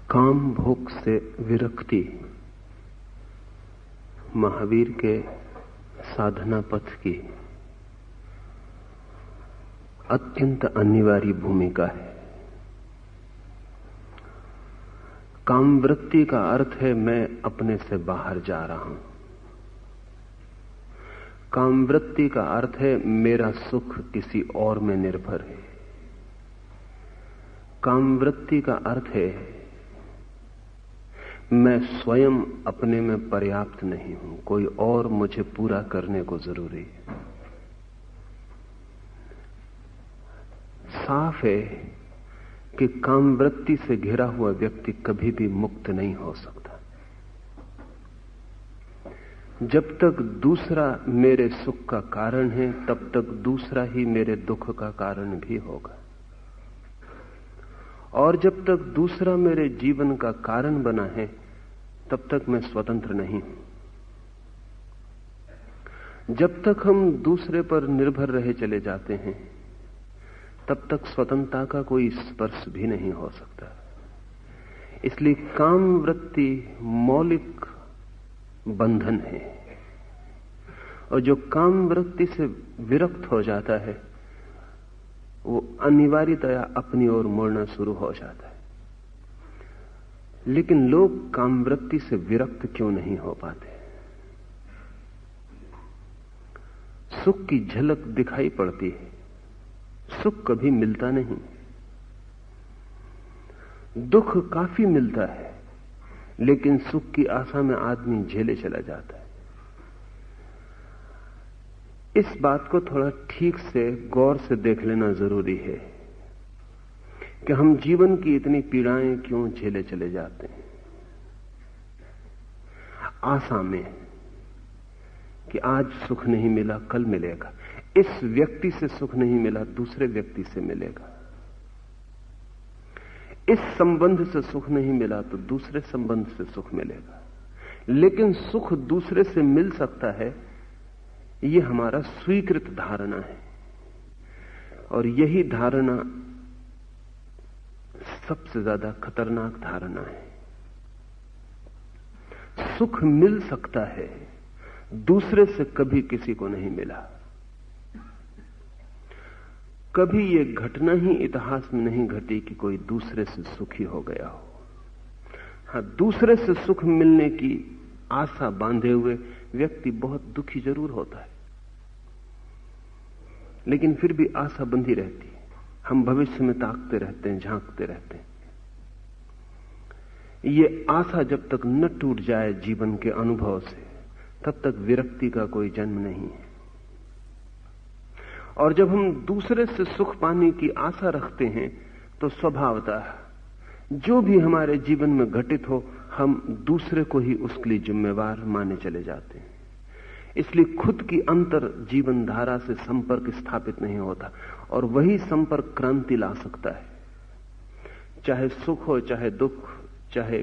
काम भोग से विरक्ति महावीर के साधना पथ की अत्यंत अनिवार्य भूमिका है। काम वृत्ति का अर्थ है मैं अपने से बाहर जा रहा हूं। काम वृत्ति का अर्थ है मेरा सुख किसी और में निर्भर है। काम वृत्ति का अर्थ है मैं स्वयं अपने में पर्याप्त नहीं हूं, कोई और मुझे पूरा करने को जरूरी है। साफ है कि काम वृत्ति से घिरा हुआ व्यक्ति कभी भी मुक्त नहीं हो सकता। जब तक दूसरा मेरे सुख का कारण है तब तक दूसरा ही मेरे दुख का कारण भी होगा, और जब तक दूसरा मेरे जीवन का कारण बना है तब तक मैं स्वतंत्र नहीं हूं। जब तक हम दूसरे पर निर्भर रहे चले जाते हैं तब तक स्वतंत्रता का कोई स्पर्श भी नहीं हो सकता। इसलिए काम वृत्ति मौलिक बंधन है, और जो काम वृत्ति से विरक्त हो जाता है वो अनिवार्यतया अपनी ओर मुड़ना शुरू हो जाता है। लेकिन लोग काम वृत्ति से विरक्त क्यों नहीं हो पाते? सुख की झलक दिखाई पड़ती है, सुख कभी मिलता नहीं। दुख काफी मिलता है, लेकिन सुख की आशा में आदमी झेले चला जाता है। इस बात को थोड़ा ठीक से गौर से देख लेना जरूरी है कि हम जीवन की इतनी पीड़ाएं क्यों झेले चले जाते हैं, आशा में कि आज सुख नहीं मिला कल मिलेगा। इस व्यक्ति से सुख नहीं मिला दूसरे व्यक्ति से मिलेगा। इस संबंध से सुख नहीं मिला तो दूसरे संबंध से सुख मिलेगा। लेकिन सुख दूसरे से मिल सकता है, यह हमारा स्वीकृत धारणा है, और यही धारणा सबसे ज्यादा खतरनाक धारणा है। सुख मिल सकता है, दूसरे से कभी किसी को नहीं मिला। कभी यह घटना ही इतिहास में नहीं घटी कि कोई दूसरे से सुखी हो गया हो। हां, दूसरे से सुख मिलने की आशा बांधे हुए व्यक्ति बहुत दुखी जरूर होता है, लेकिन फिर भी आशा बंधी रहती है। हम भविष्य में ताकते रहते हैं, झांकते रहते हैं। ये आशा जब तक न टूट जाए जीवन के अनुभव से, तब तक विरक्ति का कोई जन्म नहीं है। और जब हम दूसरे से सुख पाने की आशा रखते हैं तो स्वभावतः जो भी हमारे जीवन में घटित हो हम दूसरे को ही उसके लिए जिम्मेवार माने चले जाते हैं। इसलिए खुद की अंतर जीवन धारा से संपर्क स्थापित नहीं होता, और वही संपर्क क्रांति ला सकता है। चाहे सुख हो, चाहे दुख, चाहे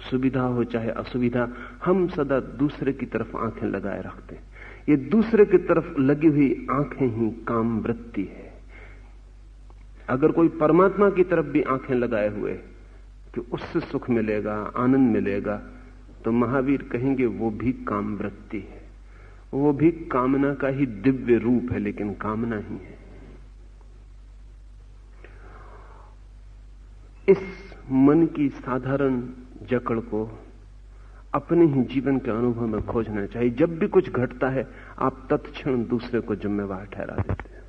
सुविधा हो, चाहे असुविधा, हम सदा दूसरे की तरफ आंखें लगाए रखते हैं। ये दूसरे की तरफ लगी हुई आंखें ही काम वृत्ति है। अगर कोई परमात्मा की तरफ भी आंखें लगाए हुए कि उससे सुख मिलेगा, आनंद मिलेगा, तो महावीर कहेंगे वो भी काम वृत्ति है, वो भी कामना का ही दिव्य रूप है, लेकिन कामना ही है। इस मन की साधारण जकड़ को अपने ही जीवन के अनुभव में खोजना चाहिए। जब भी कुछ घटता है आप तत्क्षण दूसरे को जिम्मेवार ठहरा देते हैं।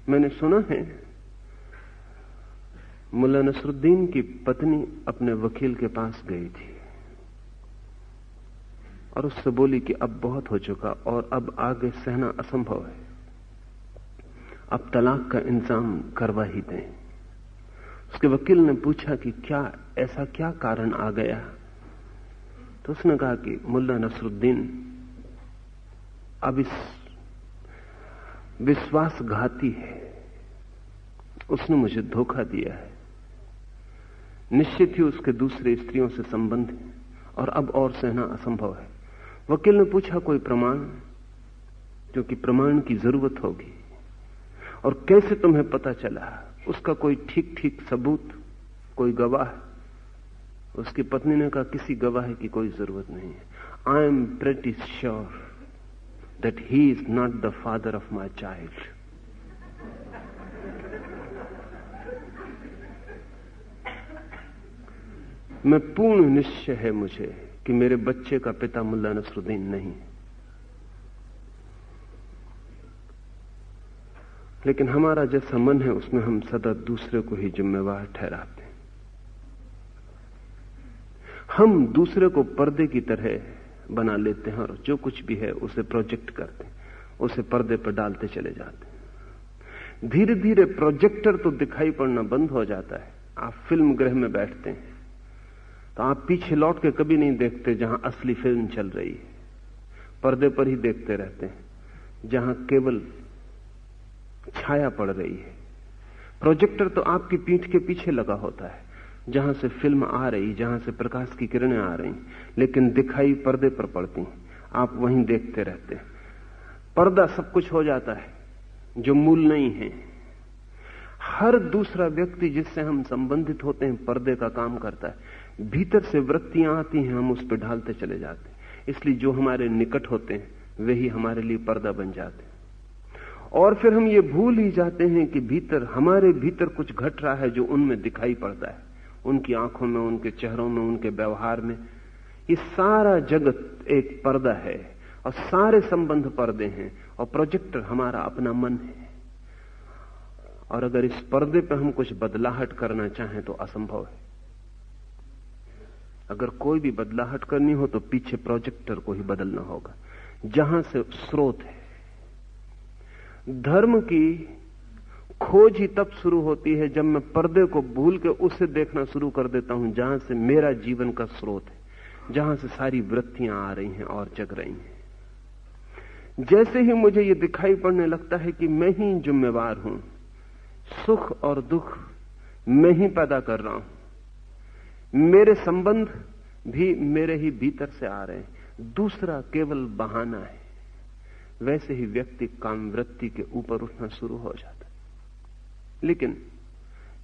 मैंने सुना है मुल्ला नसरुद्दीन की पत्नी अपने वकील के पास गई थी और उससे बोली कि अब बहुत हो चुका और अब आगे सहना असंभव है, अब तलाक का इंतजाम करवा ही दें। उसके वकील ने पूछा कि क्या ऐसा क्या कारण आ गया? तो उसने कहा कि मुल्ला नसरुद्दीन अब इस विश्वासघाती है, उसने मुझे धोखा दिया है। निश्चित ही उसके दूसरे स्त्रियों से संबंध है और अब और सहना असंभव है। वकील ने पूछा कोई प्रमाण, क्योंकि प्रमाण की जरूरत होगी, और कैसे तुम्हें पता चला? उसका कोई ठीक ठीक सबूत, कोई गवाह? उसकी पत्नी ने कहा, किसी गवाह की कोई जरूरत नहीं है। I am pretty sure that he is not the father of my child. मैं पूर्ण निश्चय है मुझे कि मेरे बच्चे का पिता मुल्ला नसरुद्दीन नहीं है। लेकिन हमारा जैसा मन है उसमें हम सदा दूसरे को ही जिम्मेवार ठहराते हैं। हम दूसरे को पर्दे की तरह बना लेते हैं और जो कुछ भी है उसे प्रोजेक्ट करते हैं, उसे पर्दे पर डालते चले जाते हैं। धीरे धीरे प्रोजेक्टर तो दिखाई पड़ना बंद हो जाता है। आप फिल्म गृह में बैठते हैं तो आप पीछे लौट के कभी नहीं देखते जहां असली फिल्म चल रही है, पर्दे पर ही देखते रहते हैं जहां केवल छाया पड़ रही है। प्रोजेक्टर तो आपकी पीठ के पीछे लगा होता है जहां से फिल्म आ रही, जहां से प्रकाश की किरणें आ रही, लेकिन दिखाई पर्दे पर पड़ती हैं। आप वहीं देखते रहते हैं। पर्दा सब कुछ हो जाता है जो मूल नहीं है। हर दूसरा व्यक्ति जिससे हम संबंधित होते हैं पर्दे का काम करता है। भीतर से वृत्तियां आती हैं, हम उस पर ढालते चले जाते हैं। इसलिए जो हमारे निकट होते हैं वही हमारे लिए पर्दा बन जाते हैं। और फिर हम ये भूल ही जाते हैं कि भीतर, हमारे भीतर कुछ घट रहा है जो उनमें दिखाई पड़ता है, उनकी आंखों में, उनके चेहरों में, उनके व्यवहार में। ये सारा जगत एक पर्दा है और सारे संबंध पर्दे हैं और प्रोजेक्टर हमारा अपना मन है। और अगर इस पर्दे पे हम कुछ बदलाहट करना चाहें तो असंभव है। अगर कोई भी बदलाहट करनी हो तो पीछे प्रोजेक्टर को ही बदलना होगा, जहां से स्रोत है। धर्म की खोज ही तब शुरू होती है जब मैं पर्दे को भूल के उसे देखना शुरू कर देता हूं जहां से मेरा जीवन का स्रोत है, जहां से सारी वृत्तियां आ रही हैं और जग रही हैं। जैसे ही मुझे यह दिखाई पड़ने लगता है कि मैं ही जिम्मेवार हूं, सुख और दुख मैं ही पैदा कर रहा हूं, मेरे संबंध भी मेरे ही भीतर से आ रहे हैं, दूसरा केवल बहाना है, वैसे ही व्यक्ति काम वृत्ति के ऊपर उठना शुरू हो जाता है। लेकिन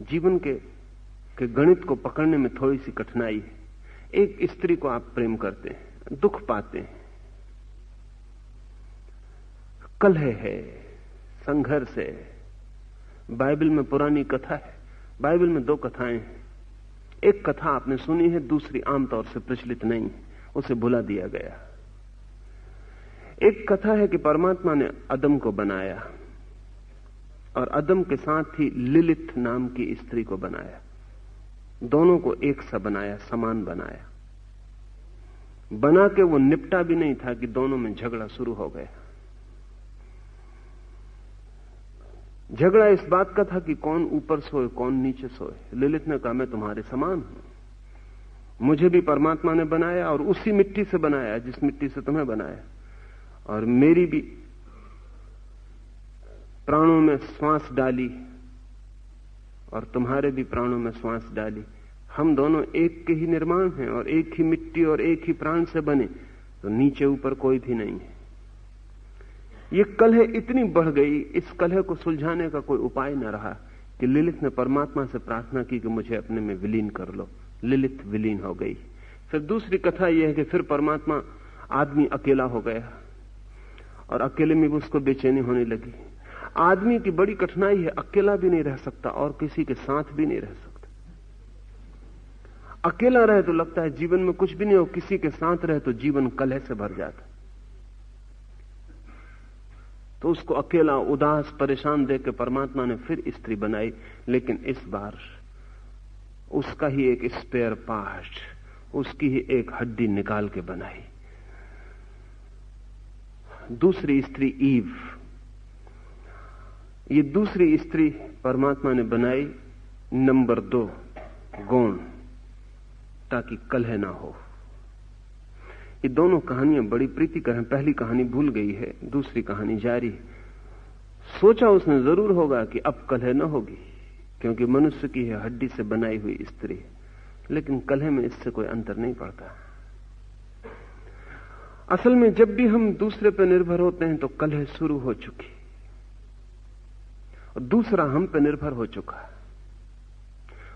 जीवन के गणित को पकड़ने में थोड़ी सी कठिनाई है। एक स्त्री को आप प्रेम करते हैं, दुख पाते हैं, कलह है, संघर्ष है। बाइबल में पुरानी कथा है। बाइबल में दो कथाएं हैं। एक कथा आपने सुनी है, दूसरी आमतौर से प्रचलित नहीं है, उसे भुला दिया गया। एक कथा है कि परमात्मा ने अदम को बनाया और अदम के साथ ही लिलिथ नाम की स्त्री को बनाया। दोनों को एक सा बनाया, समान बनाया। बना के वो निपटा भी नहीं था कि दोनों में झगड़ा शुरू हो गया। झगड़ा इस बात का था कि कौन ऊपर सोए कौन नीचे सोए। लिलिथ ने कहा, मैं तुम्हारे समान हूं, मुझे भी परमात्मा ने बनाया और उसी मिट्टी से बनाया जिस मिट्टी से तुम्हें बनाया, और मेरी भी प्राणों में श्वास डाली और तुम्हारे भी प्राणों में श्वास डाली। हम दोनों एक के ही निर्माण हैं और एक ही मिट्टी और एक ही प्राण से बने, तो नीचे ऊपर कोई भी नहीं है। ये कलह इतनी बढ़ गई, इस कलह को सुलझाने का कोई उपाय न रहा कि लिलिथ ने परमात्मा से प्रार्थना की कि मुझे अपने में विलीन कर लो। लिलिथ विलीन हो गई। फिर दूसरी कथा यह है कि फिर परमात्मा आदमी अकेला हो गया और अकेले में भी उसको बेचैनी होने लगी। आदमी की बड़ी कठिनाई है, अकेला भी नहीं रह सकता और किसी के साथ भी नहीं रह सकता। अकेला रहे तो लगता है जीवन में कुछ भी नहीं हो, किसी के साथ रहे तो जीवन कलह से भर जाता। तो उसको अकेला, उदास, परेशान देख के परमात्मा ने फिर स्त्री बनाई, लेकिन इस बार उसका ही एक स्पेयर पार्ट, उसकी ही एक हड्डी निकाल के बनाई। दूसरी स्त्री ईव। ये दूसरी स्त्री परमात्मा ने बनाई नंबर 2 गौण, ताकि कलह ना हो। ये दोनों कहानियां बड़ी प्रीतिकर हैं। पहली कहानी भूल गई है, दूसरी कहानी जारी। सोचा उसने जरूर होगा कि अब कलह न होगी, क्योंकि मनुष्य की है हड्डी से बनाई हुई स्त्री, लेकिन कलह में इससे कोई अंतर नहीं पड़ता। असल में जब भी हम दूसरे पर निर्भर होते हैं तो कलह शुरू हो चुकी और दूसरा हम पर निर्भर हो चुका,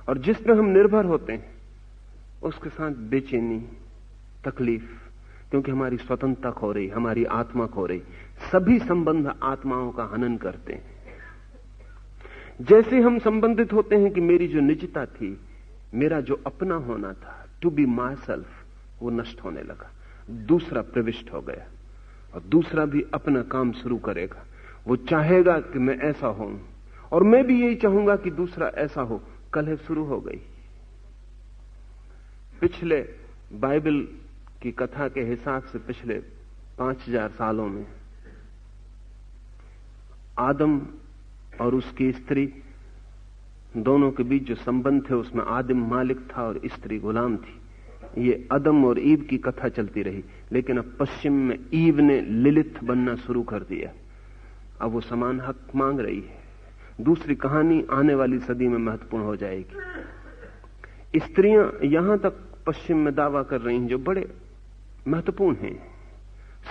और जिस पर हम निर्भर होते हैं उसके साथ बेचैनी, तकलीफ, क्योंकि हमारी स्वतंत्रता खो रही, हमारी आत्मा खो रही। सभी संबंध आत्माओं का हनन करते हैं। जैसे हम संबंधित होते हैं कि मेरी जो निजता थी, मेरा जो अपना होना था, टू बी माई सेल्फ, वो नष्ट होने लगा। दूसरा प्रविष्ट हो गया और दूसरा भी अपना काम शुरू करेगा। वो चाहेगा कि मैं ऐसा हूं और मैं भी यही चाहूंगा कि दूसरा ऐसा हो। कलह शुरू हो गई। पिछले बाइबल की कथा के हिसाब से पिछले 5000 सालों में आदम और उसकी स्त्री दोनों के बीच जो संबंध थे, उसमें आदम मालिक था और स्त्री गुलाम थी। ये आदम और ईव की कथा चलती रही, लेकिन अब पश्चिम में ईव ने लिलिथ बनना शुरू कर दिया। अब वो समान हक मांग रही है। दूसरी कहानी आने वाली सदी में महत्वपूर्ण हो जाएगी। स्त्रियां यहां तक पश्चिम में दावा कर रही हैं जो बड़े महत्वपूर्ण हैं,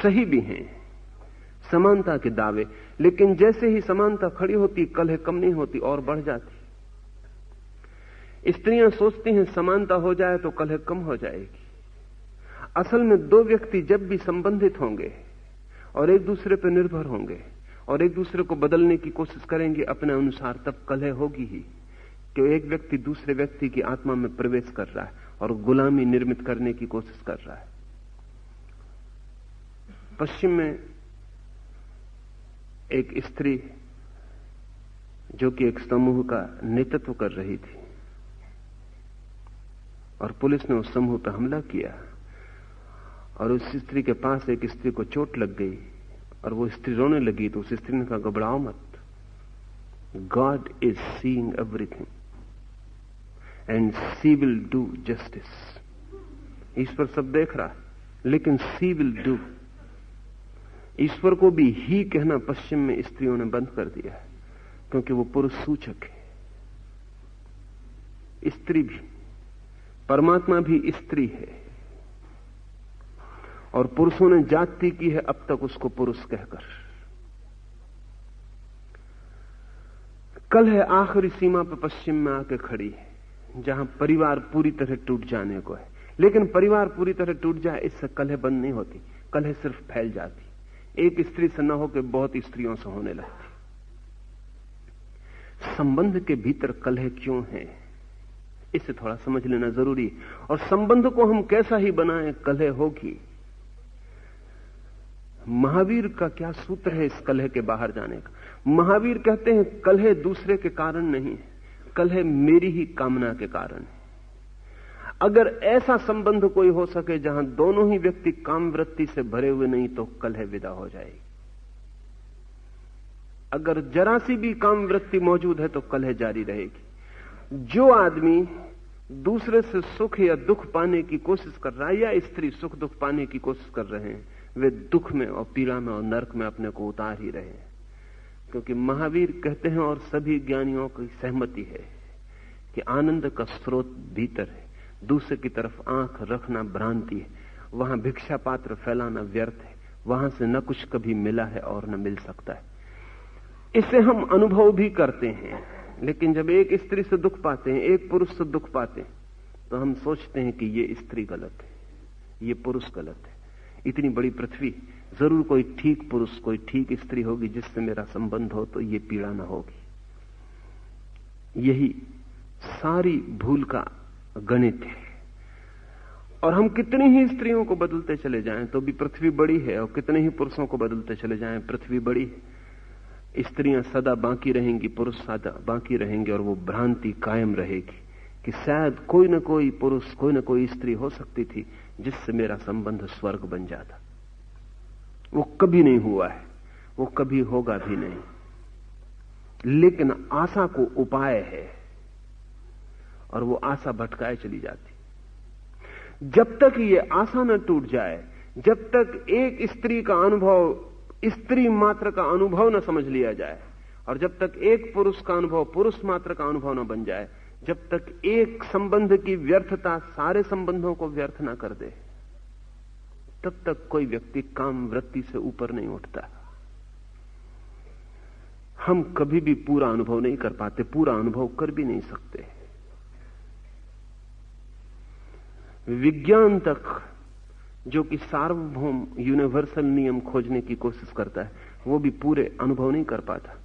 सही भी हैं, समानता के दावे। लेकिन जैसे ही समानता खड़ी होती, कलह कम नहीं होती और बढ़ जाती। स्त्रियां सोचती हैं समानता हो जाए तो कलह कम हो जाएगी। असल में दो व्यक्ति जब भी संबंधित होंगे और एक दूसरे पर निर्भर होंगे और एक दूसरे को बदलने की कोशिश करेंगे अपने अनुसार, तब कलह होगी ही। कि एक व्यक्ति दूसरे व्यक्ति की आत्मा में प्रवेश कर रहा है और गुलामी निर्मित करने की कोशिश कर रहा है। पश्चिम में एक स्त्री जो कि एक समूह का नेतृत्व कर रही थी और पुलिस ने उस समूह पर हमला किया और उस स्त्री के पास एक स्त्री को चोट लग गई और वो स्त्री रोने लगी। तो उस स्त्री ने कहा, घबराओ मत, God is seeing everything and she will do justice. ईश्वर सब देख रहा है, लेकिन सी विल डू। ईश्वर को भी ही कहना पश्चिम में स्त्रियों ने बंद कर दिया है, क्योंकि वो पुरुष सूचक है। स्त्री भी, परमात्मा भी स्त्री है और पुरुषों ने जाति की है अब तक उसको पुरुष कहकर। कल है आखिरी सीमा पर पश्चिम में आके खड़ी है, जहां परिवार पूरी तरह टूट जाने को है। लेकिन परिवार पूरी तरह टूट जाए इससे कलह बंद नहीं होती, कलह सिर्फ फैल जाती। एक स्त्री से न होकर बहुत स्त्रियों से होने लगती। संबंध के भीतर कलह क्यों है, इसे थोड़ा समझ लेना जरूरी। और संबंध को हम कैसा ही बनाएं, कलह होगी। महावीर का क्या सूत्र है इस कलह के बाहर जाने का? महावीर कहते हैं कलह दूसरे के कारण नहीं है, कलह मेरी ही कामना के कारण है। अगर ऐसा संबंध कोई हो सके जहां दोनों ही व्यक्ति काम वृत्ति से भरे हुए नहीं, तो कलह विदा हो जाएगी। अगर जरा सी भी काम वृत्ति मौजूद है तो कलह जारी रहेगी। जो आदमी दूसरे से सुख या दुख पाने की कोशिश कर रहा है, या स्त्री सुख दुख पाने की कोशिश कर रहे हैं, वे दुख में और पीड़ा में और नरक में अपने को उतार ही रहे हैं। क्योंकि महावीर कहते हैं और सभी ज्ञानियों की सहमति है कि आनंद का स्रोत भीतर है, दूसरे की तरफ आंख रखना भ्रांति है, वहां भिक्षा पात्र फैलाना व्यर्थ है, वहां से न कुछ कभी मिला है और न मिल सकता है। इसे हम अनुभव भी करते हैं। लेकिन जब एक स्त्री से दुख पाते हैं, एक पुरुष से दुख पाते हैं, तो हम सोचते हैं कि ये स्त्री गलत है, ये पुरुष गलत है। इतनी बड़ी पृथ्वी, जरूर कोई ठीक पुरुष, कोई ठीक स्त्री होगी जिससे मेरा संबंध हो तो ये पीड़ा न होगी। यही सारी भूल का गणित है। और हम कितनी ही स्त्रियों को बदलते चले जाएं तो भी पृथ्वी बड़ी है, और कितने ही पुरुषों को बदलते चले जाएं पृथ्वी बड़ी है। स्त्रियां सदा बाकी रहेंगी, पुरुष सदा बाकी रहेंगे, और वो भ्रांति कायम रहेगी कि शायद कोई न कोई पुरुष, कोई न कोई स्त्री हो सकती थी जिससे मेरा संबंध स्वर्ग बन जाता। वो कभी नहीं हुआ है, वो कभी होगा भी नहीं। लेकिन आशा को उपाय है और वो आशा भटकाए चली जाती। जब तक ये आशा न टूट जाए, जब तक एक स्त्री का अनुभव स्त्री मात्र का अनुभव न समझ लिया जाए, और जब तक एक पुरुष का अनुभव पुरुष मात्र का अनुभव न बन जाए, जब तक एक संबंध की व्यर्थता सारे संबंधों को व्यर्थ न कर दे, तब तक कोई व्यक्ति काम वृत्ति से ऊपर नहीं उठता। हम कभी भी पूरा अनुभव नहीं कर पाते, पूरा अनुभव कर भी नहीं सकते। विज्ञान तक जो कि सार्वभौम यूनिवर्सल नियम खोजने की कोशिश करता है, वो भी पूरे अनुभव नहीं कर पाता।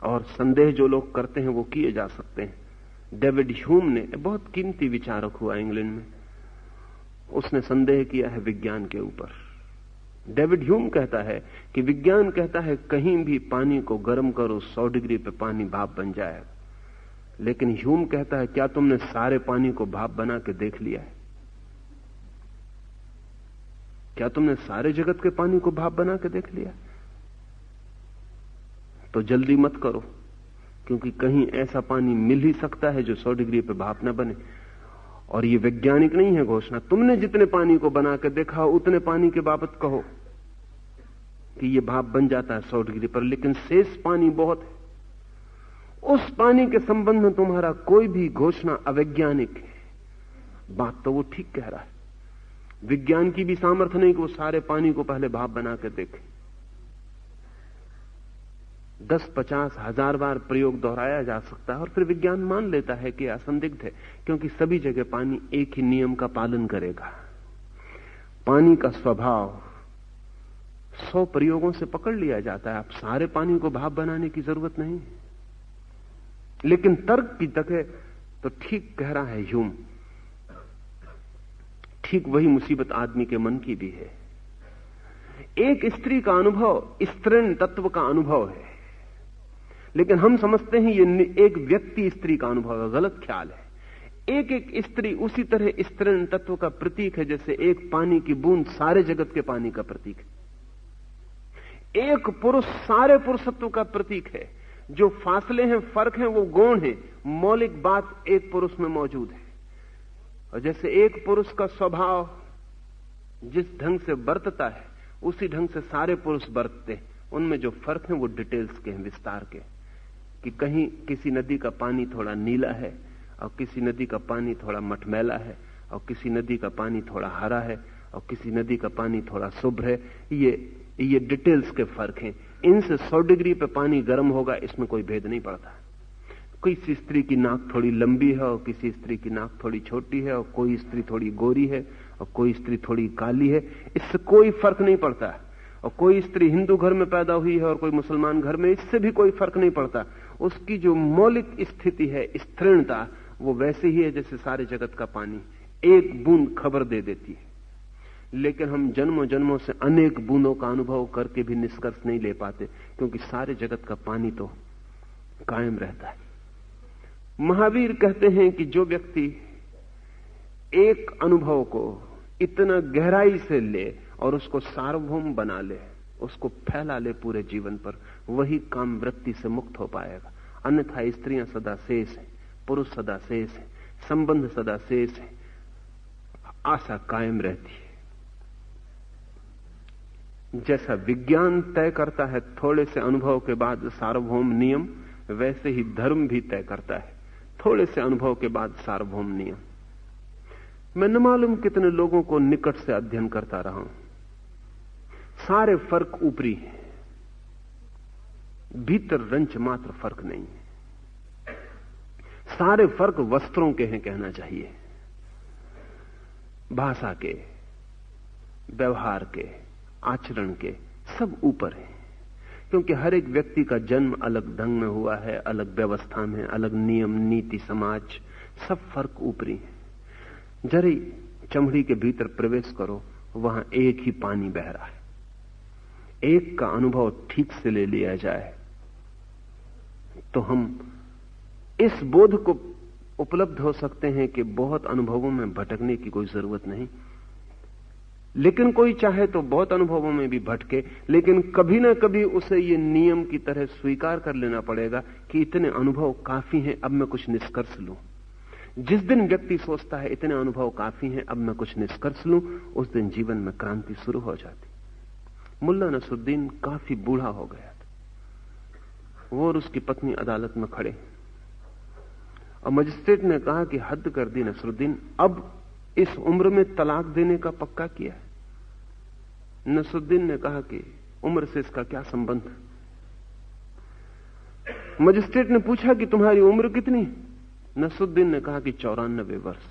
और संदेह जो लोग करते हैं वो किए जा सकते हैं। डेविड ह्यूम ने, बहुत कीमती विचारक हुआ इंग्लैंड में, उसने संदेह किया है विज्ञान के ऊपर। डेविड ह्यूम कहता है कि विज्ञान कहता है कहीं भी पानी को गर्म करो 100 डिग्री पे पानी भाप बन जाएगा, लेकिन ह्यूम कहता है क्या तुमने सारे पानी को भाप बना के देख लिया है? क्या तुमने सारे जगत के पानी को भाप बना के देख लिया? तो जल्दी मत करो, क्योंकि कहीं ऐसा पानी मिल ही सकता है जो 100 डिग्री पे भाप न बने। और ये वैज्ञानिक नहीं है घोषणा, तुमने जितने पानी को बना के देखा उतने पानी के बाबत कहो कि ये भाप बन जाता है 100 डिग्री पर, लेकिन शेष पानी बहुत है। उस पानी के संबंध में तुम्हारा कोई भी घोषणा अवैज्ञानिक है। बात तो वो ठीक कह रहा है। विज्ञान की भी सामर्थ्य नहीं कि वो सारे पानी को पहले भाप बना के देखे। 10-50 हजार बार प्रयोग दोहराया जा सकता है और फिर विज्ञान मान लेता है कि असंदिग्ध है, क्योंकि सभी जगह पानी एक ही नियम का पालन करेगा। पानी का स्वभाव 100 प्रयोगों से पकड़ लिया जाता है। आप सारे पानी को भाप बनाने की जरूरत नहीं। लेकिन तर्क की तक है तो ठीक कह रहा है ह्यूम, ठीक वही मुसीबत आदमी के मन की भी है। एक स्त्री का अनुभव स्त्रीण तत्व का अनुभव है, लेकिन हम समझते हैं ये एक व्यक्ति स्त्री का अनुभव है। गलत ख्याल है। एक एक स्त्री उसी तरह स्त्रीण तत्व का प्रतीक है जैसे एक पानी की बूंद सारे जगत के पानी का प्रतीक है। एक पुरुष सारे पुरुषत्व का प्रतीक है। जो फासले हैं, फर्क हैं, वो गौण है। मौलिक बात एक पुरुष में मौजूद है। और जैसे एक पुरुष का स्वभाव जिस ढंग से बरतता है उसी ढंग से सारे पुरुष बरतते हैं। उनमें जो फर्क है वो डिटेल्स के हैं, विस्तार के, कि कहीं किसी नदी का पानी थोड़ा नीला है और किसी नदी का पानी थोड़ा मटमैला है और किसी नदी का पानी थोड़ा हरा है और किसी नदी का पानी थोड़ा शुभ्र है। ये डिटेल्स के फर्क हैं। इनसे 100 डिग्री पे पानी गर्म होगा, इसमें कोई भेद नहीं पड़ता। किसी स्त्री की नाक थोड़ी लंबी है और किसी स्त्री की नाक थोड़ी छोटी है, और कोई स्त्री थोड़ी गोरी है और कोई स्त्री थोड़ी काली है, इससे कोई फर्क नहीं पड़ता। और कोई स्त्री हिंदू घर में पैदा हुई है और कोई मुसलमान घर में, इससे भी कोई फर्क नहीं पड़ता। उसकी जो मौलिक स्थिति है, स्त्रीणता, वो वैसे ही है जैसे सारे जगत का पानी। एक बूंद खबर दे देती है। लेकिन हम जन्मों जन्मों से अनेक बूंदों का अनुभव करके भी निष्कर्ष नहीं ले पाते, क्योंकि सारे जगत का पानी तो कायम रहता है। महावीर कहते हैं कि जो व्यक्ति एक अनुभव को इतना गहराई से ले और उसको सार्वभौम बना ले, उसको फैला ले पूरे जीवन पर, वही काम वृत्ति से मुक्त हो पाएगा। अन्यथा स्त्रियां सदा शेष हैं, पुरुष सदा शेष है, संबंध सदा शेष है, आशा कायम रहती है। जैसा विज्ञान तय करता है थोड़े से अनुभव के बाद सार्वभौम नियम, वैसे ही धर्म भी तय करता है थोड़े से अनुभव के बाद सार्वभौम नियम। मैं न मालूम कितने लोगों को निकट से अध्ययन करता रहा हूं। सारे फर्क ऊपरी हैं, भीतर रंच मात्र फर्क नहीं है। सारे फर्क वस्त्रों के हैं कहना चाहिए, भाषा के, व्यवहार के, आचरण के, सब ऊपर है। क्योंकि हर एक व्यक्ति का जन्म अलग ढंग में हुआ है, अलग व्यवस्था में, अलग नियम, नीति, समाज, सब फर्क ऊपरी है। जरी चमड़ी के भीतर प्रवेश करो, वहां एक ही पानी बह रहा है। एक का अनुभव ठीक से ले लिया जाए तो हम इस बोध को उपलब्ध हो सकते हैं कि बहुत अनुभवों में भटकने की कोई जरूरत नहीं। लेकिन कोई चाहे तो बहुत अनुभवों में भी भटके, लेकिन कभी ना कभी उसे ये नियम की तरह स्वीकार कर लेना पड़ेगा कि इतने अनुभव काफी हैं, अब मैं कुछ निष्कर्ष लूं। जिस दिन व्यक्ति सोचता है इतने अनुभव काफी हैं, अब मैं कुछ निष्कर्ष लूं, उस दिन जीवन में क्रांति शुरू हो जाती। मुल्ला नसरुद्दीन काफी बूढ़ा हो गया था। वो और उसकी पत्नी अदालत में खड़े और मजिस्ट्रेट ने कहा कि हद कर दी नसरुद्दीन, अब इस उम्र में तलाक देने का पक्का किया है। नसरुद्दीन ने कहा कि उम्र से इसका क्या संबंध। मजिस्ट्रेट ने पूछा कि तुम्हारी उम्र कितनी? नसरुद्दीन ने कहा कि 94 वर्ष।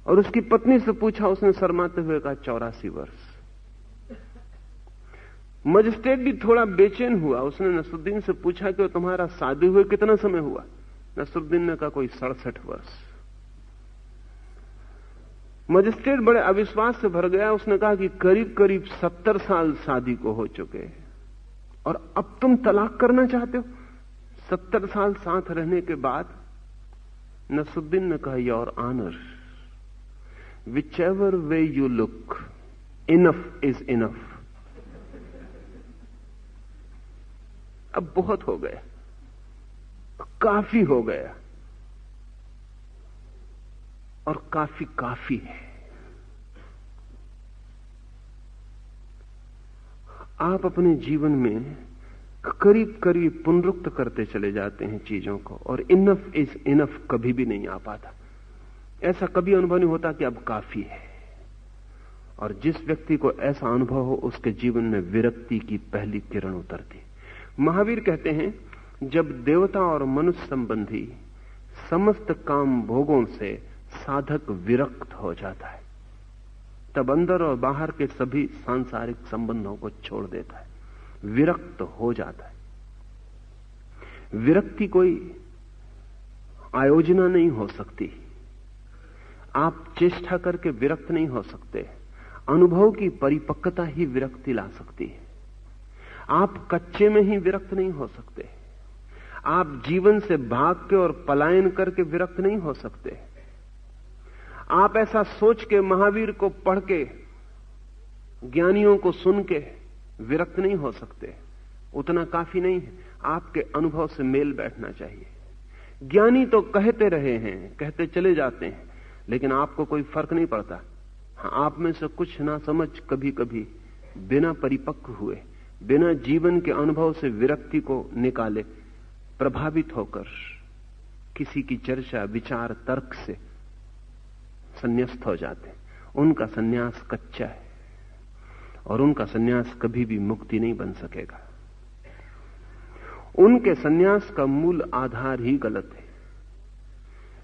और उसकी पत्नी से पूछा, उसने शर्माते हुए कहा 84 वर्ष। मजिस्ट्रेट भी थोड़ा बेचैन हुआ। उसने नसरुद्दीन से पूछा कि तुम्हारा शादी हुए कितना समय हुआ? नसरुद्दीन ने कहा कोई 67 वर्ष। मजिस्ट्रेट बड़े अविश्वास से भर गया। उसने कहा कि करीब करीब 70 साल शादी को हो चुके और अब तुम तलाक करना चाहते हो? 70 साल साथ रहने के बाद नसरुद्दीन ने कहा, your honour, whichever way you look, enough is enough. अब बहुत हो गया, काफी हो गया, और काफी काफी है। आप अपने जीवन में करीब करीब पुनरुक्त करते चले जाते हैं चीजों को, और इनफ इज इनफ कभी भी नहीं आ पाता। ऐसा कभी अनुभव नहीं होता कि अब काफी है। और जिस व्यक्ति को ऐसा अनुभव हो, उसके जीवन में विरक्ति की पहली किरण उतरती। महावीर कहते हैं, जब देवता और मनुष्य संबंधी समस्त काम भोगों से साधक विरक्त हो जाता है, तब अंदर और बाहर के सभी सांसारिक संबंधों को छोड़ देता है, विरक्त हो जाता है। विरक्ति कोई आयोजना नहीं हो सकती। आप चेष्टा करके विरक्त नहीं हो सकते। अनुभव की परिपक्वता ही विरक्ति ला सकती है। आप कच्चे में ही विरक्त नहीं हो सकते। आप जीवन से भाग के और पलायन करके विरक्त नहीं हो सकते। आप ऐसा सोच के, महावीर को पढ़ के, ज्ञानियों को सुन के विरक्त नहीं हो सकते। उतना काफी नहीं है। आपके अनुभव से मेल बैठना चाहिए। ज्ञानी तो कहते रहे हैं, कहते चले जाते हैं, लेकिन आपको कोई फर्क नहीं पड़ता। आप में से कुछ ना समझ कभी कभी बिना परिपक्व हुए, बिना जीवन के अनुभव से विरक्ति को निकाले, प्रभावित होकर किसी की चर्चा, विचार, तर्क से संन्यास्त हो जाते। उनका संन्यास कच्चा है और उनका संन्यास कभी भी मुक्ति नहीं बन सकेगा। उनके संन्यास का मूल आधार ही गलत है।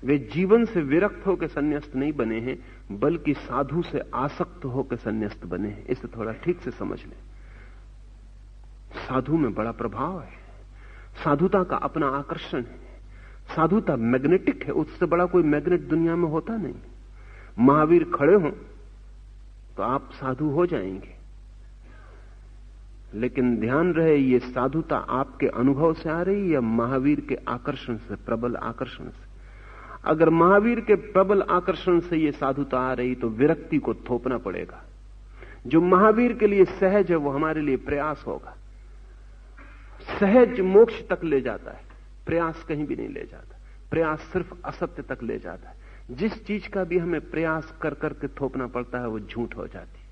वे जीवन से विरक्त होकर संन्यास्त नहीं बने हैं, बल्कि साधु से आसक्त होकर संन्यास्त बने हैं। इसे थोड़ा ठीक से समझ लें। साधु में बड़ा प्रभाव है। साधुता का अपना आकर्षण है। साधुता मैग्नेटिक है। उससे बड़ा कोई मैग्नेट दुनिया में होता नहीं। महावीर खड़े हों तो आप साधु हो जाएंगे, लेकिन ध्यान रहे, ये साधुता आपके अनुभव से आ रही या महावीर के आकर्षण से, प्रबल आकर्षण से। अगर महावीर के प्रबल आकर्षण से ये साधुता आ रही तो विरक्ति को थोपना पड़ेगा। जो महावीर के लिए सहज है वो हमारे लिए प्रयास होगा। सहज मोक्ष तक ले जाता है, प्रयास कहीं भी नहीं ले जाता। प्रयास सिर्फ असत्य तक ले जाता है। जिस चीज का भी हमें प्रयास कर करके थोपना पड़ता है वो झूठ हो जाती है।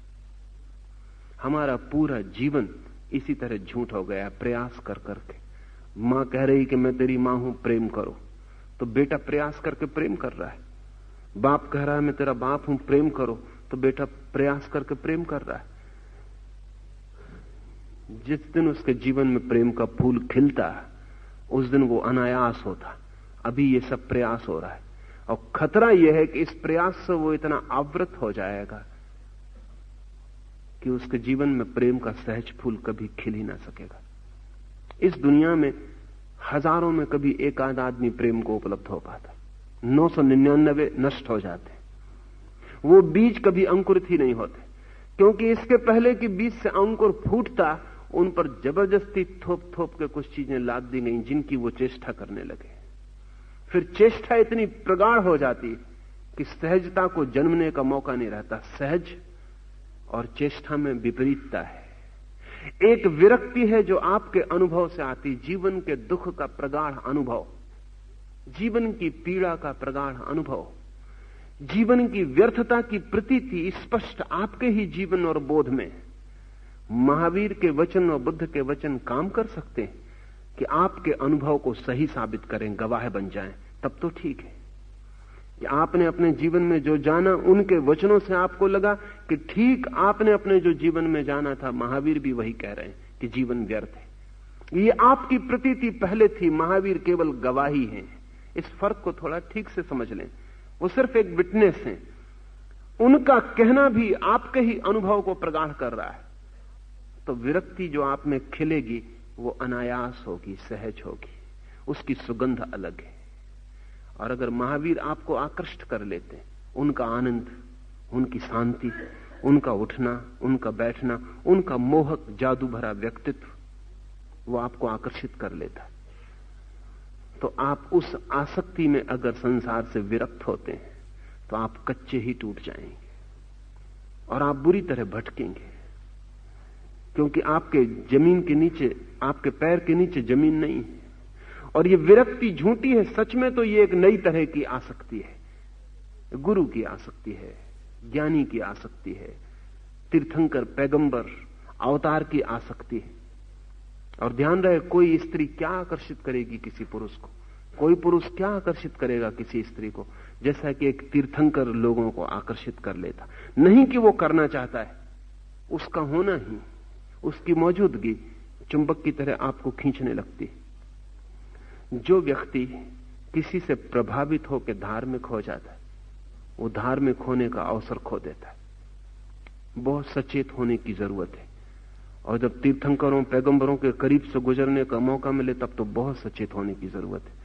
हमारा पूरा जीवन इसी तरह झूठ हो गया, प्रयास कर करके। मां कह रही कि मैं तेरी मां हूं, प्रेम करो, तो बेटा प्रयास करके प्रेम कर रहा है। बाप कह रहा है मैं तेरा बाप हूं, प्रेम करो, तो बेटा प्रयास करके प्रेम कर रहा है। जिस दिन उसके जीवन में प्रेम का फूल खिलता है, उस दिन वो अनायास होता। अभी ये सब प्रयास हो रहा है, और खतरा यह है कि इस प्रयास से वो इतना आवृत हो जाएगा कि उसके जीवन में प्रेम का सहज फूल कभी खिल ही ना सकेगा। इस दुनिया में हजारों में कभी एक आध आदमी प्रेम को उपलब्ध हो पाता, 999 नष्ट हो जाते। वो बीज कभी अंकुरित ही नहीं होते, क्योंकि इसके पहले कि बीज से अंकुर फूटता, उन पर जबरदस्ती थोप थोप के कुछ चीजें लाद दी गई जिनकी वो चेष्टा करने लगे। फिर चेष्टा इतनी प्रगाढ़ हो जाती कि सहजता को जन्मने का मौका नहीं रहता। सहज और चेष्टा में विपरीतता है। एक विरक्ति है जो आपके अनुभव से आती, जीवन के दुख का प्रगाढ़ अनुभव, जीवन की पीड़ा का प्रगाढ़ अनुभव, जीवन की व्यर्थता की प्रतीति स्पष्ट आपके ही जीवन और बोध में। महावीर के वचन और बुद्ध के वचन काम कर सकते हैं कि आपके अनुभव को सही साबित करें, गवाह बन जाएं, तब तो ठीक है। कि आपने अपने जीवन में जो जाना, उनके वचनों से आपको लगा कि ठीक आपने अपने जो जीवन में जाना था, महावीर भी वही कह रहे हैं कि जीवन व्यर्थ है। ये आपकी प्रतीति पहले थी, महावीर केवल गवाही हैं। इस फर्क को थोड़ा ठीक से समझ लें। वो सिर्फ एक विटनेस हैं, उनका कहना भी आपके ही अनुभव को प्रगाढ़ कर रहा है, तो विरक्ति जो आप में खिलेगी वो अनायास होगी, सहज होगी, उसकी सुगंध अलग है। और अगर महावीर आपको आकृष्ट कर लेते, उनका आनंद, उनकी शांति, उनका उठना, उनका बैठना, उनका मोहक जादू भरा व्यक्तित्व, वो आपको आकर्षित कर लेता, तो आप उस आसक्ति में अगर संसार से विरक्त होते हैं तो आप कच्चे ही टूट जाएंगे और आप बुरी तरह भटकेंगे, क्योंकि आपके जमीन के नीचे, आपके पैर के नीचे जमीन नहीं है। और ये विरक्ति झूठी है, सच में तो ये एक नई तरह की आसक्ति है, गुरु की आसक्ति है, ज्ञानी की आसक्ति है, तीर्थंकर, पैगंबर, अवतार की आसक्ति है। और ध्यान रहे, कोई स्त्री क्या आकर्षित करेगी किसी पुरुष को, कोई पुरुष क्या आकर्षित करेगा किसी स्त्री को, जैसा कि एक तीर्थंकर लोगों को आकर्षित कर लेता। नहीं कि वो करना चाहता है, उसका होना ही, उसकी मौजूदगी चुंबक की तरह आपको खींचने लगती। जो व्यक्ति किसी से प्रभावित होकर धार्मिक हो जाता है, वो धार्मिक होने का अवसर खो देता है। बहुत सचेत होने की जरूरत है, और जब तीर्थंकरों, पैगंबरों के करीब से गुजरने का मौका मिले तब तो बहुत सचेत होने की जरूरत है,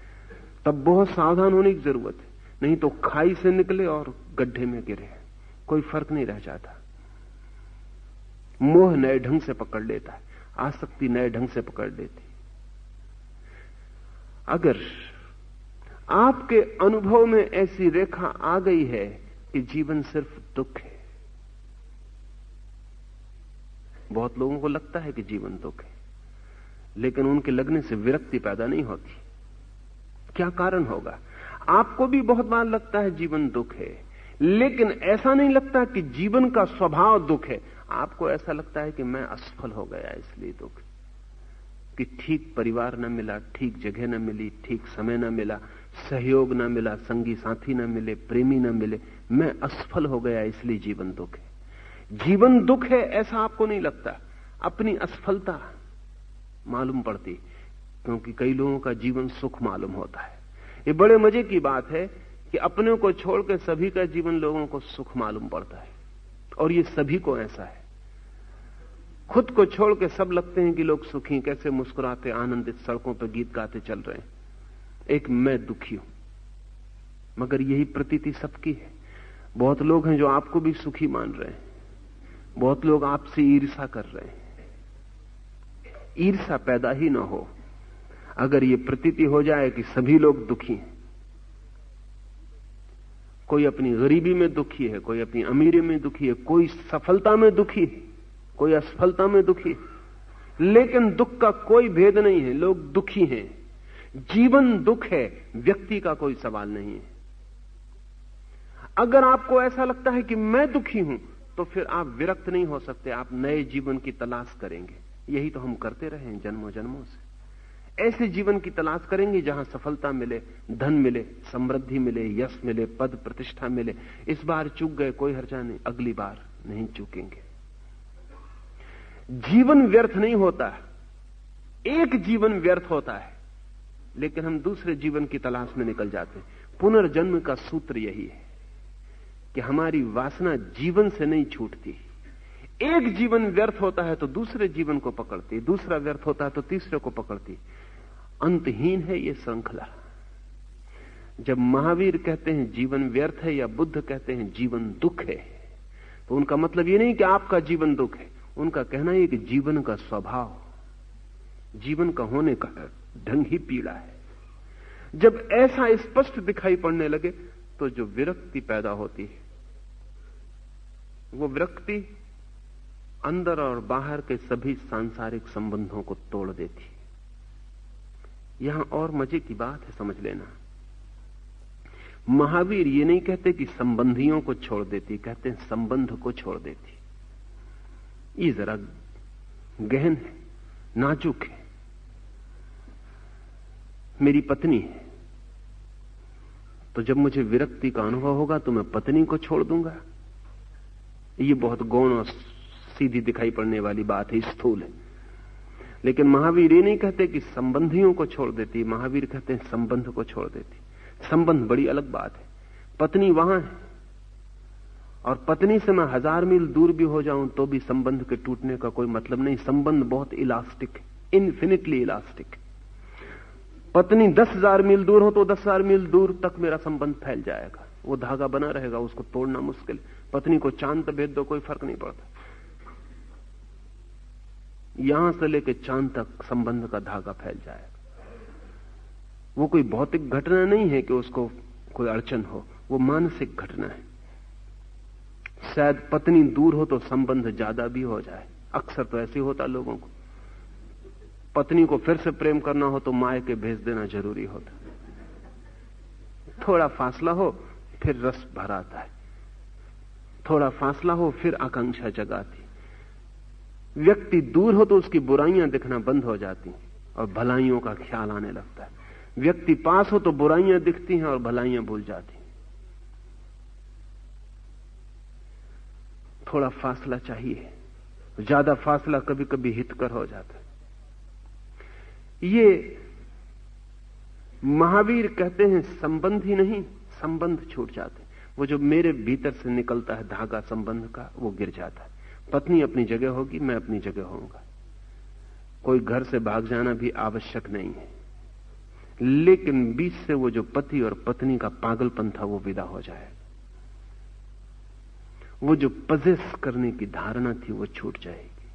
तब बहुत सावधान होने की जरूरत है। नहीं तो खाई से निकले और गड्ढे में गिरे, कोई फर्क नहीं रह जाता। मोह नए ढंग से पकड़ लेता है, आसक्ति नए ढंग से पकड़ लेती। अगर आपके अनुभव में ऐसी रेखा आ गई है कि जीवन सिर्फ दुख है, बहुत लोगों को लगता है कि जीवन दुख है, लेकिन उनके लगने से विरक्ति पैदा नहीं होती। क्या कारण होगा? आपको भी बहुत बार लगता है जीवन दुख है, लेकिन ऐसा नहीं लगता कि जीवन का स्वभाव दुख है। आपको ऐसा लगता है कि मैं असफल हो गया इसलिए दुख, कि ठीक परिवार न मिला, ठीक जगह न मिली, ठीक समय न मिला, सहयोग न मिला, संगी साथी न मिले, प्रेमी न मिले, मैं असफल हो गया इसलिए जीवन दुख है। जीवन दुख है ऐसा आपको नहीं लगता, अपनी असफलता मालूम पड़ती, क्योंकि कई लोगों का जीवन सुख मालूम होता है। ये बड़े मजे की बात है कि अपने को छोड़कर सभी का जीवन लोगों को सुख मालूम पड़ता है, और ये सभी को ऐसा है। खुद को छोड़ के सब लगते हैं कि लोग सुखी, कैसे मुस्कुराते, आनंदित, सड़कों पर गीत गाते चल रहे हैं। एक मैं दुखी हूं, मगर यही प्रतीति सबकी है। बहुत लोग हैं जो आपको भी सुखी मान रहे हैं, बहुत लोग आपसे ईर्ष्या कर रहे हैं। ईर्ष्या पैदा ही ना हो अगर ये प्रतीति हो जाए कि सभी लोग दुखी हैं। कोई अपनी गरीबी में दुखी है, कोई अपनी अमीरी में दुखी है, कोई सफलता में दुखी है, कोई असफलता में दुखी है, लेकिन दुख का कोई भेद नहीं है, लोग दुखी हैं। जीवन दुख है, व्यक्ति का कोई सवाल नहीं है। अगर आपको ऐसा लगता है कि मैं दुखी हूं, तो फिर आप विरक्त नहीं हो सकते, आप नए जीवन की तलाश करेंगे। यही तो हम करते रहे हैं जन्मों जन्मों से। ऐसे जीवन की तलाश करेंगे जहां सफलता मिले, धन मिले, समृद्धि मिले, यश मिले, पद प्रतिष्ठा मिले। इस बार चूक गए, कोई हर्जा नहीं, अगली बार नहीं चूकेंगे। जीवन व्यर्थ नहीं होता, एक जीवन व्यर्थ होता है, लेकिन हम दूसरे जीवन की तलाश में निकल जाते हैं। पुनर्जन्म का सूत्र यही है कि हमारी वासना जीवन से नहीं छूटती। एक जीवन व्यर्थ होता है तो दूसरे जीवन को पकड़ती, दूसरा व्यर्थ होता है तो तीसरे को पकड़ती। अंतहीन है ये श्रृंखला। जब महावीर कहते हैं जीवन व्यर्थ है, या बुद्ध कहते हैं जीवन दुख है, तो उनका मतलब ये नहीं कि आपका जीवन दुख है, उनका कहना है कि जीवन का स्वभाव, जीवन का होने का ढंग ही पीड़ा है। जब ऐसा स्पष्ट दिखाई पड़ने लगे तो जो विरक्ति पैदा होती है, वो विरक्ति अंदर और बाहर के सभी सांसारिक संबंधों को तोड़ देती है। यहां और मजे की बात है, समझ लेना। महावीर ये नहीं कहते कि संबंधियों को छोड़ देती, कहते हैं संबंध को छोड़ देती। ये जरा गहन है, नाजुक है। मेरी पत्नी है, तो जब मुझे विरक्ति का अनुभव होगा तो मैं पत्नी को छोड़ दूंगा। ये बहुत गौण और सीधी दिखाई पड़ने वाली बात है, स्थूल है। लेकिन महावीर ये नहीं कहते कि संबंधियों को छोड़ देती, महावीर कहते हैं संबंध को छोड़ देती। संबंध बड़ी अलग बात है। पत्नी वहां है और पत्नी से मैं 1000 मील दूर भी हो जाऊं तो भी संबंध के टूटने का कोई मतलब नहीं। संबंध बहुत इलास्टिक है, इन्फिनिटली इलास्टिक। पत्नी 10,000 मील दूर हो तो 10,000 मील दूर तक मेरा संबंध फैल जाएगा, वो धागा बना रहेगा, उसको तोड़ना मुश्किल। पत्नी को चांद पे भेज दो, कोई फर्क नहीं पड़ता। यहां से लेकर चांद तक संबंध का धागा फैल जाएगा। वो कोई भौतिक घटना नहीं है कि उसको कोई अड़चन हो, वो मानसिक घटना है। शायद पत्नी दूर हो तो संबंध ज्यादा भी हो जाए, अक्सर तो ऐसे होता लोगों को। पत्नी को फिर से प्रेम करना हो तो मायके भेज देना जरूरी होता। थोड़ा फासला हो फिर रस भर आता है, थोड़ा फासला हो फिर आकांक्षा जगाती। व्यक्ति दूर हो तो उसकी बुराइयां दिखना बंद हो जाती और भलाइयों का ख्याल आने लगता है। व्यक्ति पास हो तो बुराइयां दिखती हैं और भलाइयां भूल जाती। थोड़ा फासला चाहिए, ज्यादा फासला कभी कभी हितकर हो जाता है। ये महावीर कहते हैं संबंध ही नहीं, संबंध छूट जाते। वो जो मेरे भीतर से निकलता है धागा संबंध का, वो गिर जाता है। पत्नी अपनी जगह होगी, मैं अपनी जगह होऊंगा। कोई घर से भाग जाना भी आवश्यक नहीं है, लेकिन बीच से वो जो पति और पत्नी का पागलपन था वो विदा हो जाएगा। वो जो पजेस करने की धारणा थी वो छूट जाएगी।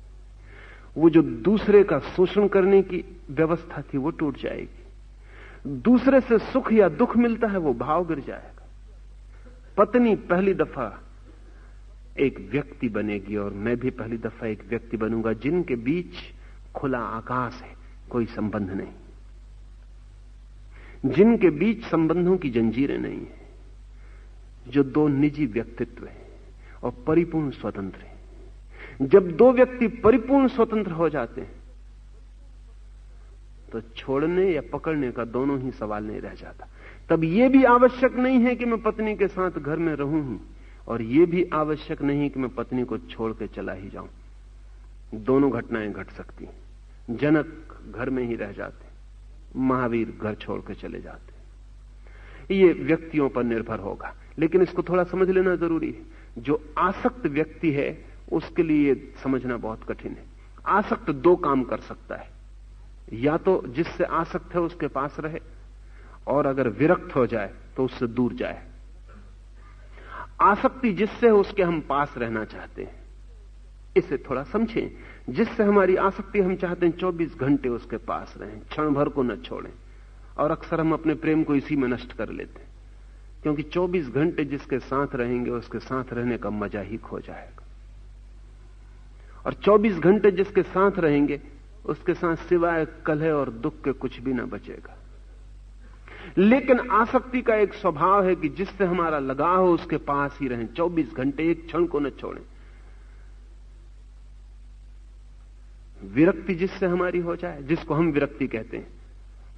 वो जो दूसरे का शोषण करने की व्यवस्था थी वो टूट जाएगी। दूसरे से सुख या दुख मिलता है वो भाव गिर जाएगा। पत्नी पहली दफा एक व्यक्ति बनेगी और मैं भी पहली दफा एक व्यक्ति बनूंगा जिनके बीच खुला आकाश है, कोई संबंध नहीं, जिनके बीच संबंधों की जंजीरें नहीं है, जो दो निजी व्यक्तित्व हैं और परिपूर्ण स्वतंत्र हैं। जब दो व्यक्ति परिपूर्ण स्वतंत्र हो जाते हैं तो छोड़ने या पकड़ने का दोनों ही सवाल नहीं रह जाता। तब यह भी आवश्यक नहीं है कि मैं पत्नी के साथ घर में रहूं ही, और यह भी आवश्यक नहीं कि मैं पत्नी को छोड़ के चला ही जाऊं। दोनों घटनाएं घट सकती हैं। जनक घर में ही रह जाते, महावीर घर छोड़ के चले जाते। ये व्यक्तियों पर निर्भर होगा, लेकिन इसको थोड़ा समझ लेना जरूरी है। जो आसक्त व्यक्ति है उसके लिए समझना बहुत कठिन है। आसक्त दो काम कर सकता है, या तो जिससे आसक्त है उसके पास रहे, और अगर विरक्त हो जाए तो उससे दूर जाए। आसक्ति जिससे है उसके हम पास रहना चाहते हैं। इसे थोड़ा समझें। जिससे हमारी आसक्ति, हम चाहते हैं 24 घंटे उसके पास रहें, क्षण भर को न छोड़ें, और अक्सर हम अपने प्रेम को इसी में नष्ट कर लेते हैं, क्योंकि 24 घंटे जिसके साथ रहेंगे उसके साथ रहने का मजा ही खो जाएगा। और 24 घंटे जिसके साथ रहेंगे उसके साथ सिवाय कलह और दुख के कुछ भी ना बचेगा। लेकिन आसक्ति का एक स्वभाव है कि जिससे हमारा लगाव हो उसके पास ही रहें, 24 घंटे, एक क्षण को न छोड़ें। विरक्ति जिससे हमारी हो जाए, जिसको हम विरक्ति कहते हैं,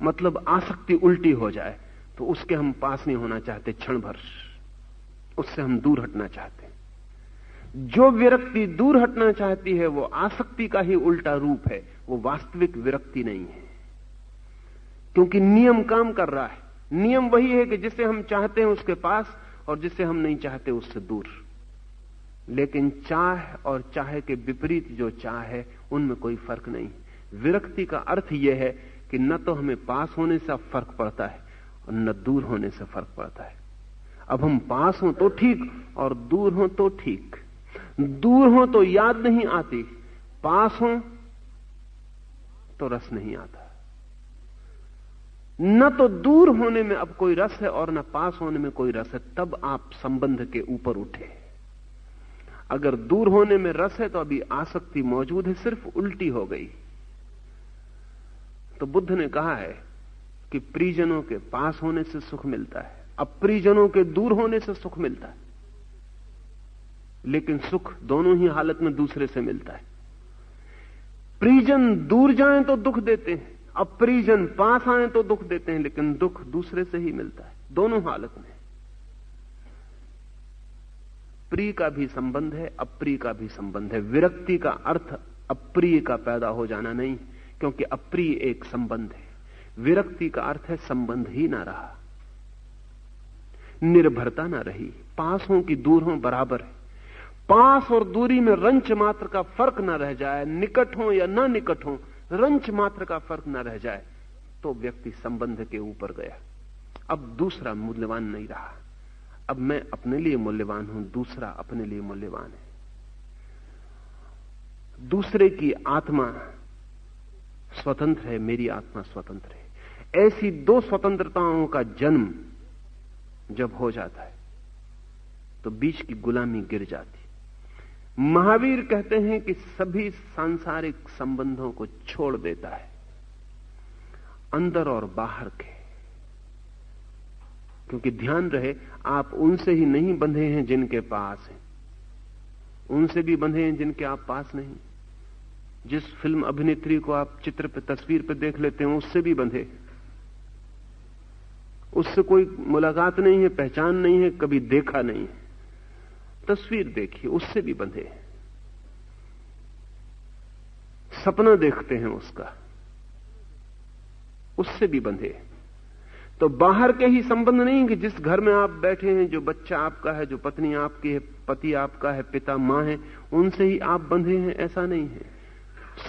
मतलब आसक्ति उल्टी हो जाए, तो उसके हम पास नहीं होना चाहते क्षण भर, उससे हम दूर हटना चाहते हैं। जो विरक्ति दूर हटना चाहती है वो आसक्ति का ही उल्टा रूप है, वो वास्तविक विरक्ति नहीं है, क्योंकि नियम काम कर रहा है। नियम वही है कि जिसे हम चाहते हैं उसके पास, और जिसे हम नहीं चाहते उससे दूर। लेकिन चाह और चाह के विपरीत जो चाह है उनमें कोई फर्क नहीं। विरक्ति का अर्थ यह है कि न तो हमें पास होने से फर्क पड़ता है और न दूर होने से फर्क पड़ता है। अब हम पास हों तो ठीक और दूर हों तो ठीक। दूर हों तो याद नहीं आती, पास हों तो रस नहीं आता। न तो दूर होने में अब कोई रस है और न पास होने में कोई रस है, तब आप संबंध के ऊपर उठे। अगर दूर होने में रस है तो अभी आसक्ति मौजूद है, सिर्फ उल्टी हो गई। तो बुद्ध ने कहा है कि प्रियजनों के पास होने से सुख मिलता है, अप्रियजनों के दूर होने से सुख मिलता है। लेकिन सुख दोनों ही हालत में दूसरे से मिलता है। प्रियजन दूर जाएं तो दुख देते हैं, अप्रियजन पास आए तो दुख देते हैं, लेकिन दुख दूसरे से ही मिलता है, दोनों हालत में। प्रिय का भी संबंध है, अप्रिय का भी संबंध है। विरक्ति का अर्थ अप्रिय का पैदा हो जाना नहीं, क्योंकि अप्रिय एक संबंध है। विरक्ति का अर्थ है संबंध ही ना रहा। निर्भरता ना रही। पास हों कि दूर हों बराबर है। पास और दूरी में रंच मात्र का फर्क ना रह जाए, निकट हो या ना निकट हो, रंच मात्र का फर्क ना रह जाए, तो व्यक्ति संबंध के ऊपर गया। अब दूसरा मूल्यवान नहीं रहा। अब मैं अपने लिए मूल्यवान हूं, दूसरा अपने लिए मूल्यवान है। दूसरे की आत्मा स्वतंत्र है, मेरी आत्मा स्वतंत्र है। ऐसी दो स्वतंत्रताओं का जन्म जब हो जाता है तो बीच की गुलामी गिर जाती। महावीर कहते हैं कि सभी सांसारिक संबंधों को छोड़ देता है, अंदर और बाहर के। क्योंकि ध्यान रहे, आप उनसे ही नहीं बंधे हैं जिनके पास हैं, उनसे भी बंधे हैं जिनके आप पास नहीं। जिस फिल्म अभिनेत्री को आप चित्र पे, तस्वीर पे देख लेते हैं, उससे भी बंधे। उससे कोई मुलाकात नहीं है, पहचान नहीं है, कभी देखा नहीं है, तस्वीर देखिए, उससे भी बंधे। सपना देखते हैं उसका, उससे भी बंधे। तो बाहर के ही संबंध नहीं कि जिस घर में आप बैठे हैं, जो बच्चा आपका है, जो पत्नी आपकी है, पति आपका है, पिता मां है, उनसे ही आप बंधे हैं, ऐसा नहीं है।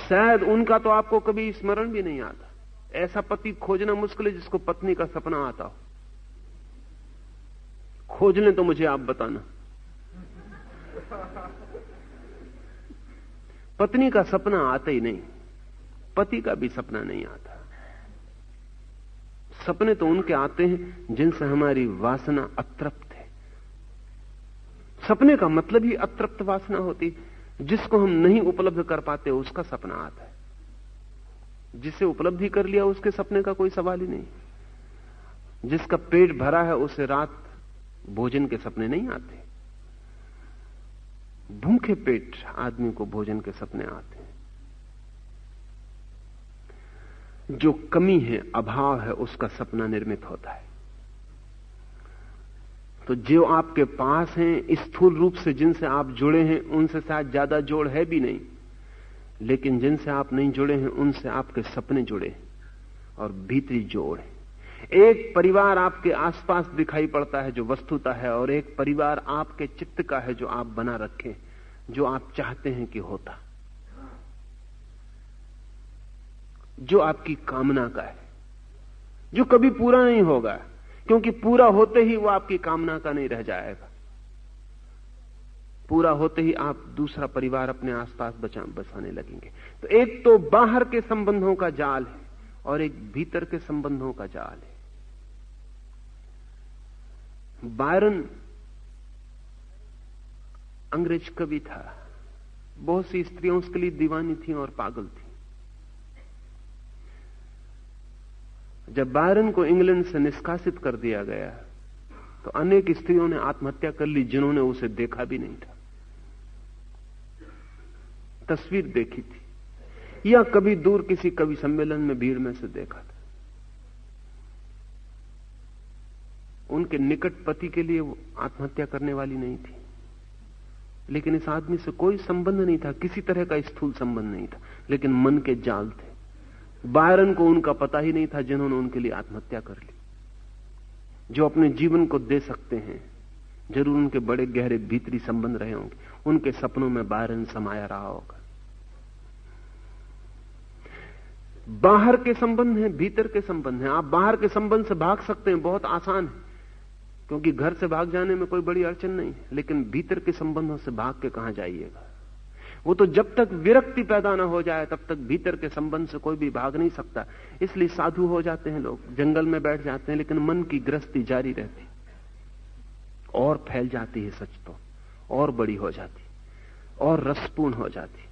शायद उनका तो आपको कभी स्मरण भी नहीं आता। ऐसा पति खोजना मुश्किल है जिसको पत्नी का सपना आता हो। खोज लें तो मुझे आप बताना। पत्नी का सपना आता ही नहीं, पति का भी सपना नहीं आता। सपने तो उनके आते हैं जिनसे हमारी वासना अतृप्त है। सपने का मतलब ही अतृप्त वासना होती। जिसको हम नहीं उपलब्ध कर पाते उसका सपना आता है, जिसे उपलब्धि कर लिया उसके सपने का कोई सवाल ही नहीं। जिसका पेट भरा है उसे रात भोजन के सपने नहीं आते। भूखे पेट आदमी को भोजन के सपने आते हैं। जो कमी है, अभाव है, उसका सपना निर्मित होता है। तो जो आपके पास हैं, स्थूल रूप से जिनसे आप जुड़े हैं, उनसे शायद ज्यादा जोड़ है भी नहीं, लेकिन जिनसे आप नहीं जुड़े हैं उनसे आपके सपने जुड़े और भीतरी जोड़ है। एक परिवार आपके आसपास दिखाई पड़ता है जो वस्तुता है, और एक परिवार आपके चित्त का है जो आप बना रखें, जो आप चाहते हैं कि होता, जो आपकी कामना का है, जो कभी पूरा नहीं होगा, क्योंकि पूरा होते ही वो आपकी कामना का नहीं रह जाएगा। पूरा होते ही आप दूसरा परिवार अपने आसपास बसाने लगेंगे। तो एक तो बाहर के संबंधों का जाल है और एक भीतर के संबंधों का जाल है। बायरन अंग्रेज कवि था, बहुत सी स्त्रियां उसके लिए दीवानी थी और पागल थी। जब बायरन को इंग्लैंड से निष्कासित कर दिया गया तो अनेक स्त्रियों ने आत्महत्या कर ली जिन्होंने उसे देखा भी नहीं था, तस्वीर देखी थी या कभी दूर किसी कवि सम्मेलन में भीड़ में से देखा था। उनके निकट पति के लिए वो आत्महत्या करने वाली नहीं थी, लेकिन इस आदमी से कोई संबंध नहीं था, किसी तरह का स्थूल संबंध नहीं था, लेकिन मन के जाल थे। बायरन को उनका पता ही नहीं था जिन्होंने उनके लिए आत्महत्या कर ली। जो अपने जीवन को दे सकते हैं, जरूर उनके बड़े गहरे भीतरी संबंध रहे होंगे। उनके सपनों में बायरन समाया रहा होगा। बाहर के संबंध हैं, भीतर के संबंध हैं। आप बाहर के संबंध से भाग सकते हैं, बहुत आसान है, क्योंकि घर से भाग जाने में कोई बड़ी अड़चन नहीं है, लेकिन भीतर के संबंधों से भाग के कहां जाइएगा। वो तो जब तक विरक्ति पैदा ना हो जाए तब तक भीतर के संबंध से कोई भी भाग नहीं सकता। इसलिए साधु हो जाते हैं लोग, जंगल में बैठ जाते हैं, लेकिन मन की गृहस्थी जारी रहती और फैल जाती है, सच तो और बड़ी हो जाती और रसपूर्ण हो जाती।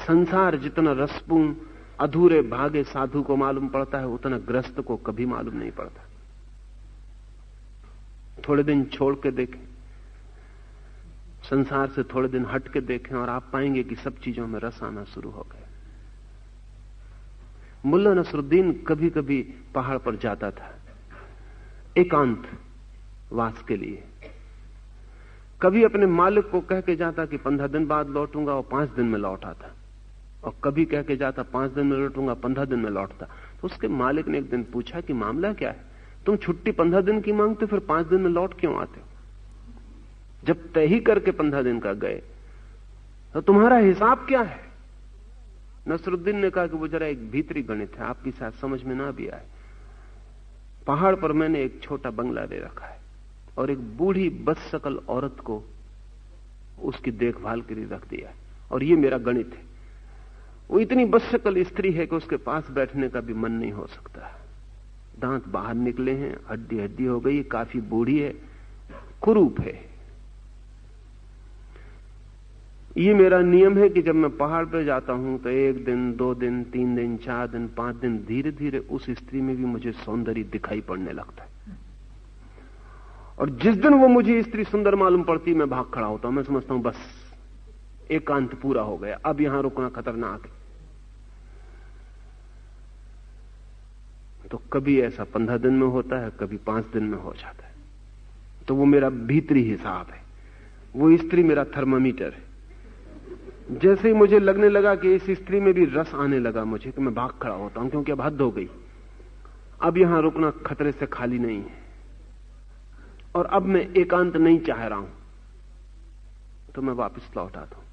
संसार जितना रसपूर्ण अधूरे भागे साधु को मालूम पड़ता है, उतना ग्रस्त को कभी मालूम नहीं पड़ता। थोड़े दिन छोड़ के देखें, संसार से थोड़े दिन हट के देखें और आप पाएंगे कि सब चीजों में रस आना शुरू हो गया। मुल्ला नसरुद्दीन कभी कभी पहाड़ पर जाता था एकांत वास के लिए। कभी अपने मालिक को कह के जाता कि 15 दिन बाद लौटूंगा और 5 दिन में लौट आता, और कभी कह के जाता 5 दिन में लौटूंगा, 15 दिन में लौटता। तो उसके मालिक ने एक दिन पूछा कि मामला क्या है, तुम छुट्टी 15 दिन की मांगते, फिर 5 दिन में लौट क्यों आते हो? जब तय ही करके 15 दिन का गए तो तुम्हारा हिसाब क्या है? नसरुद्दीन ने कहा कि वो जरा एक भीतरी गणित है, आपकी शायद समझ में ना भी आए। पहाड़ पर मैंने एक छोटा बंगला ले रखा है और एक बूढ़ी बदशक्ल औरत को उसकी देखभाल के लिए रख दिया है, और ये मेरा गणित है। वो इतनी बदशक्ल स्त्री है कि उसके पास बैठने का भी मन नहीं हो सकता। दांत बाहर निकले हैं, हड्डी हड्डी हो गई, काफी बूढ़ी है, कुरूप है। ये मेरा नियम है कि जब मैं पहाड़ पर जाता हूं तो 1 दिन, 2 दिन, 3 दिन, 4 दिन, 5 दिन, धीरे धीरे उस स्त्री में भी मुझे सौंदर्य दिखाई पड़ने लगता है। और जिस दिन वो मुझे स्त्री सुंदर मालूम पड़ती, मैं भाग खड़ा होता हूं। मैं समझता हूं बस एकांत पूरा हो गया, अब यहां रुकना खतरनाक है। तो कभी ऐसा 15 दिन में होता है, कभी 5 दिन में हो जाता है। तो वो मेरा भीतरी हिसाब है, वो स्त्री मेरा थर्मामीटर है। जैसे ही मुझे लगने लगा कि इस स्त्री में भी रस आने लगा मुझे, कि मैं भाग खड़ा होता हूं, क्योंकि अब हद हो गई, अब यहां रुकना खतरे से खाली नहीं है, और अब मैं एकांत नहीं चाह रहा हूं, तो मैं वापस लौट आता हूं।